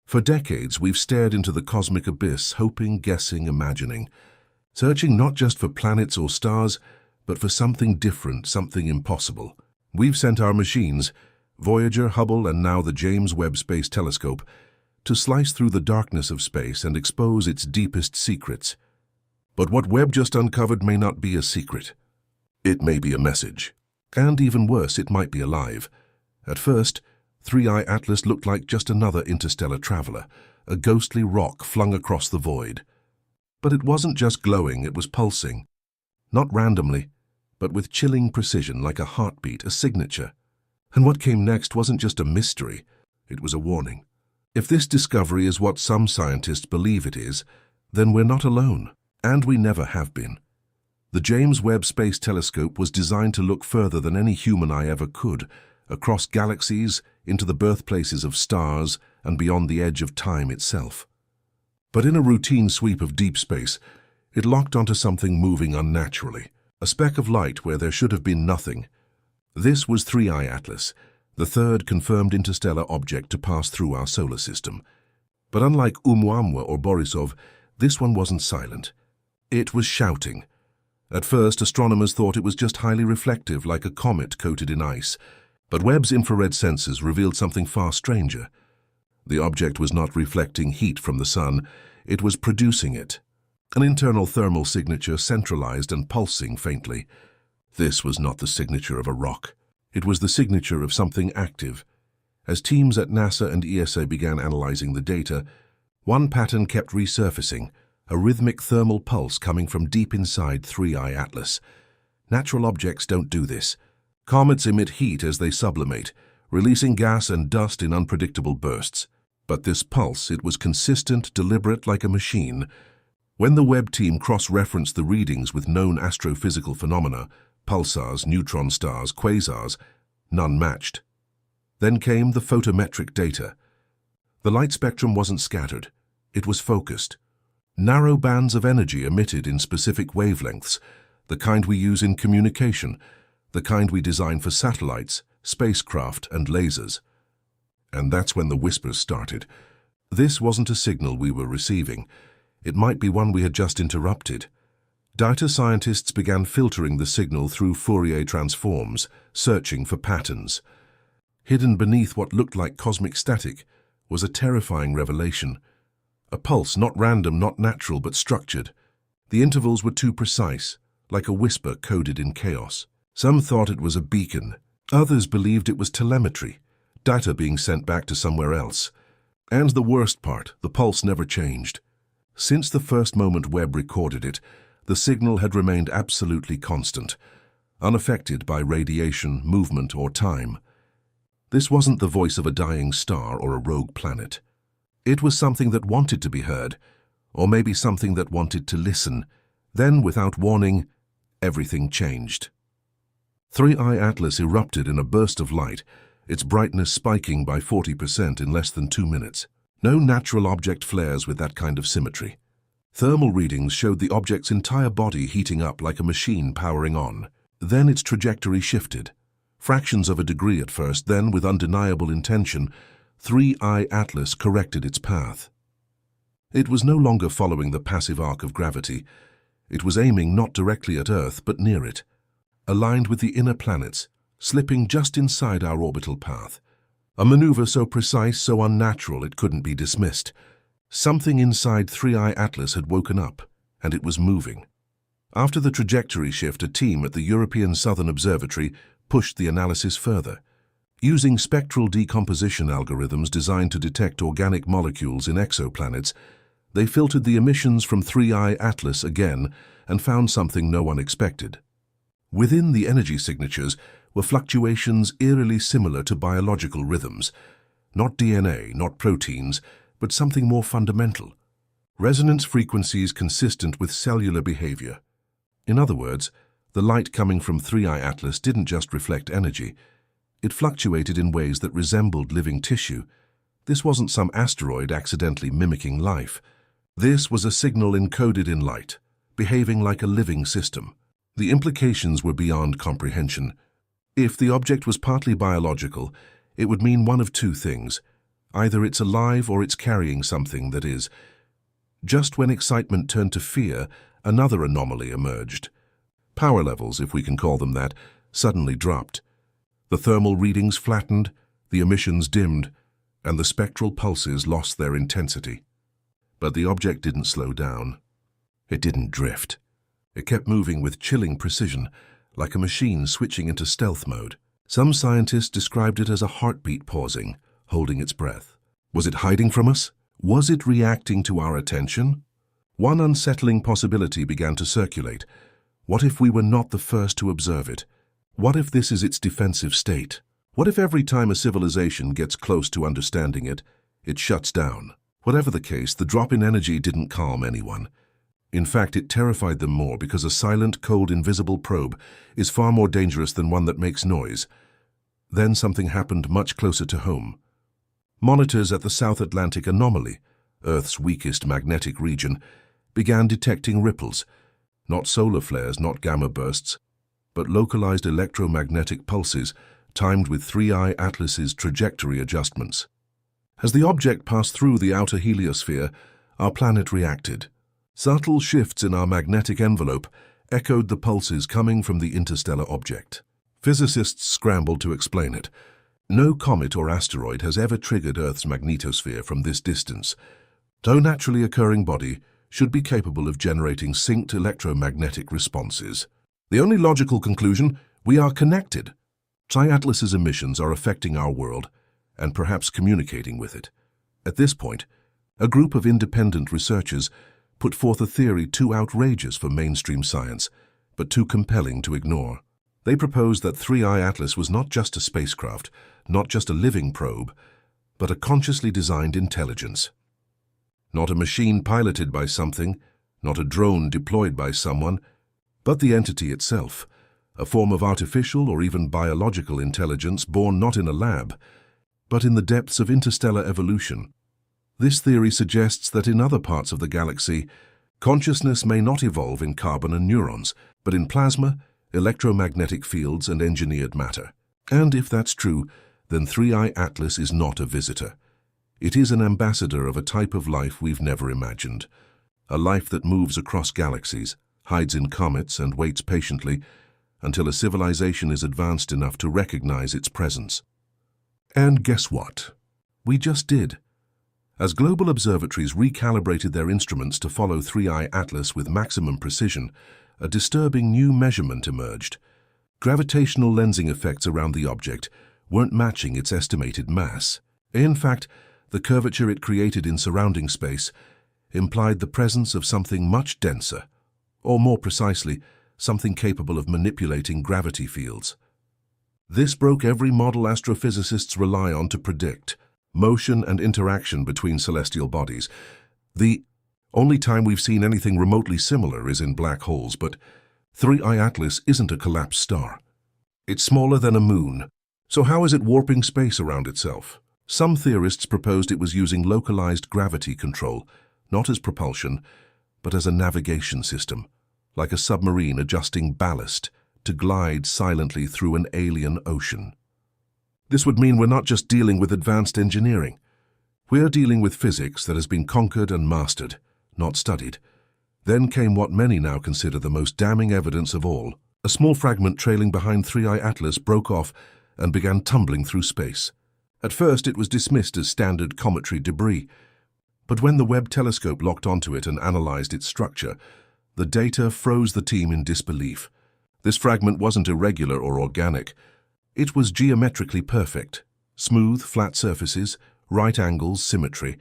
For decades, we've stared into the cosmic abyss, hoping, guessing, imagining, searching not just for planets or stars, but for something different, something impossible. We've sent our machines, Voyager, Hubble, and now the James Webb Space Telescope, to slice through the darkness of space and expose its deepest secrets. But what Webb just uncovered may not be a secret. It may be a message. And even worse, it might be alive. At first, 3I Atlas looked like just another interstellar traveler, a ghostly rock flung across the void. But it wasn't just glowing, it was pulsing. Not randomly, but with chilling precision, like a heartbeat, a signature. And what came next wasn't just a mystery, it was a warning. If this discovery is what some scientists believe it is, then we're not alone, and we never have been. The James Webb Space Telescope was designed to look further than any human eye ever could, across galaxies, into the birthplaces of stars, and beyond the edge of time itself. But in a routine sweep of deep space, it locked onto something moving unnaturally, a speck of light where there should have been nothing. This was 3I Atlas, the third confirmed interstellar object to pass through our solar system. But unlike Oumuamua or Borisov, this one wasn't silent. It was shouting. At first, astronomers thought it was just highly reflective, like a comet coated in ice. But Webb's infrared sensors revealed something far stranger. The object was not reflecting heat from the sun, it was producing it. An internal thermal signature, centralized and pulsing faintly. This was not the signature of a rock. It was the signature of something active. As teams at NASA and ESA began analyzing the data, one pattern kept resurfacing, a rhythmic thermal pulse coming from deep inside 3I Atlas. Natural objects don't do this. Comets emit heat as they sublimate, releasing gas and dust in unpredictable bursts. But this pulse, it was consistent, deliberate, like a machine. When the Webb team cross-referenced the readings with known astrophysical phenomena, pulsars, neutron stars, quasars, none matched. Then came the photometric data. The light spectrum wasn't scattered, it was focused. Narrow bands of energy emitted in specific wavelengths, the kind we use in communication, the kind we design for satellites, spacecraft, and lasers. And that's when the whispers started. This wasn't a signal we were receiving. It might be one we had just interrupted. Data scientists began filtering the signal through Fourier transforms, searching for patterns. Hidden beneath what looked like cosmic static was a terrifying revelation. A pulse, not random, not natural, but structured. The intervals were too precise, like a whisper coded in chaos. Some thought it was a beacon. Others believed it was telemetry, data being sent back to somewhere else. And the worst part, the pulse never changed. Since the first moment Webb recorded it, the signal had remained absolutely constant, unaffected by radiation, movement, or time. This wasn't the voice of a dying star or a rogue planet. It was something that wanted to be heard, or maybe something that wanted to listen. Then, without warning, everything changed. 3I Atlas erupted in a burst of light, its brightness spiking by 40% in less than 2 minutes. No natural object flares with that kind of symmetry. Thermal readings showed the object's entire body heating up like a machine powering on. Then its trajectory shifted. Fractions of a degree at first, then, with undeniable intention, 3I Atlas corrected its path. It was no longer following the passive arc of gravity. It was aiming not directly at Earth, but near it, aligned with the inner planets, slipping just inside our orbital path. A maneuver so precise, so unnatural, it couldn't be dismissed. Something inside 3I Atlas had woken up, and it was moving. After the trajectory shift, a team at the European Southern Observatory pushed the analysis further. Using spectral decomposition algorithms designed to detect organic molecules in exoplanets, they filtered the emissions from 3I Atlas again and found something no one expected. Within the energy signatures were fluctuations eerily similar to biological rhythms. Not DNA, not proteins, but something more fundamental. Resonance frequencies consistent with cellular behavior. In other words, the light coming from 3I Atlas didn't just reflect energy. It fluctuated in ways that resembled living tissue. This wasn't some asteroid accidentally mimicking life. This was a signal encoded in light, behaving like a living system. The implications were beyond comprehension. If the object was partly biological, it would mean one of two things. Either it's alive or it's carrying something that is. Just when excitement turned to fear, another anomaly emerged. Power levels, if we can call them that, suddenly dropped. The thermal readings flattened, the emissions dimmed, and the spectral pulses lost their intensity. But the object didn't slow down. It didn't drift. It kept moving with chilling precision, like a machine switching into stealth mode. Some scientists described it as a heartbeat pausing, holding its breath. Was it hiding from us? Was it reacting to our attention? One unsettling possibility began to circulate. What if we were not the first to observe it? What if this is its defensive state? What if every time a civilization gets close to understanding it, it shuts down? Whatever the case, the drop in energy didn't calm anyone. In fact, it terrified them more because a silent, cold, invisible probe is far more dangerous than one that makes noise. Then something happened much closer to home. Monitors at the South Atlantic Anomaly, Earth's weakest magnetic region, began detecting ripples, not solar flares, not gamma bursts, but localized electromagnetic pulses timed with 3I Atlas's trajectory adjustments. As the object passed through the outer heliosphere, our planet reacted. Subtle shifts in our magnetic envelope echoed the pulses coming from the interstellar object. Physicists scrambled to explain it. No comet or asteroid has ever triggered Earth's magnetosphere from this distance. No naturally occurring body should be capable of generating synced electromagnetic responses. The only logical conclusion: we are connected. Atlas's emissions are affecting our world and perhaps communicating with it. At this point, a group of independent researchers put forth a theory too outrageous for mainstream science, but too compelling to ignore. They proposed that 3I Atlas was not just a spacecraft, not just a living probe, but a consciously designed intelligence. Not a machine piloted by something, not a drone deployed by someone, but the entity itself, a form of artificial or even biological intelligence born not in a lab, but in the depths of interstellar evolution. This theory suggests that in other parts of the galaxy, consciousness may not evolve in carbon and neurons, but in plasma, electromagnetic fields, and engineered matter. And if that's true, then 3I Atlas is not a visitor. It is an ambassador of a type of life we've never imagined. A life that moves across galaxies, hides in comets, and waits patiently until a civilization is advanced enough to recognize its presence. And guess what? We just did. As global observatories recalibrated their instruments to follow 3I Atlas with maximum precision, a disturbing new measurement emerged. Gravitational lensing effects around the object weren't matching its estimated mass. In fact, the curvature it created in surrounding space implied the presence of something much denser, or more precisely, something capable of manipulating gravity fields. This broke every model astrophysicists rely on to predict motion and interaction between celestial bodies. The only time we've seen anything remotely similar is in black holes, but 3I Atlas isn't a collapsed star. It's smaller than a moon, so how is it warping space around itself? Some theorists proposed it was using localized gravity control, not as propulsion, but as a navigation system, like a submarine adjusting ballast to glide silently through an alien ocean. This would mean we're not just dealing with advanced engineering. We're dealing with physics that has been conquered and mastered, not studied. Then came what many now consider the most damning evidence of all. A small fragment trailing behind 3I Atlas broke off and began tumbling through space. At first it was dismissed as standard cometary debris, but when the Webb telescope locked onto it and analyzed its structure, the data froze the team in disbelief. This fragment wasn't irregular or organic. It was geometrically perfect. Smooth, flat surfaces, right angles, symmetry.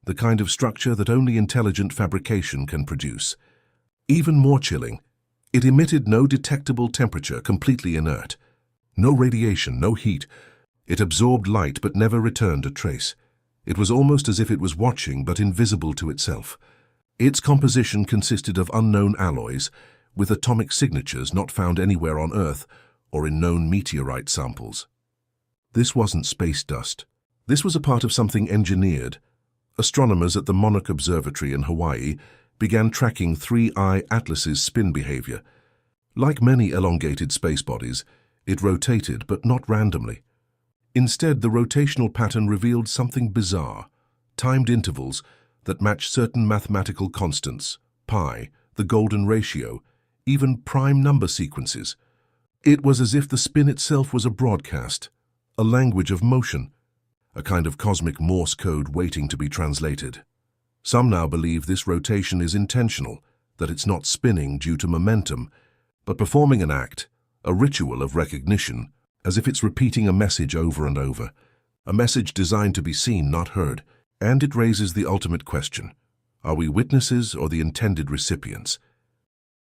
The kind of structure that only intelligent fabrication can produce. Even more chilling, it emitted no detectable temperature, completely inert. No radiation, no heat. It absorbed light but never returned a trace. It was almost as if it was watching but invisible to itself. Its composition consisted of unknown alloys, with atomic signatures not found anywhere on Earth or in known meteorite samples. This wasn't space dust. This was a part of something engineered. Astronomers at the Monarch Observatory in Hawaii began tracking 3I Atlas's spin behavior. Like many elongated space bodies, it rotated, but not randomly. Instead, the rotational pattern revealed something bizarre: timed intervals that match certain mathematical constants, pi, the golden ratio, even prime number sequences. It was as if the spin itself was a broadcast, a language of motion, a kind of cosmic Morse code waiting to be translated. Some now believe this rotation is intentional, that it's not spinning due to momentum, but performing an act, a ritual of recognition, as if it's repeating a message over and over, a message designed to be seen, not heard. And it raises the ultimate question: are we witnesses or the intended recipients?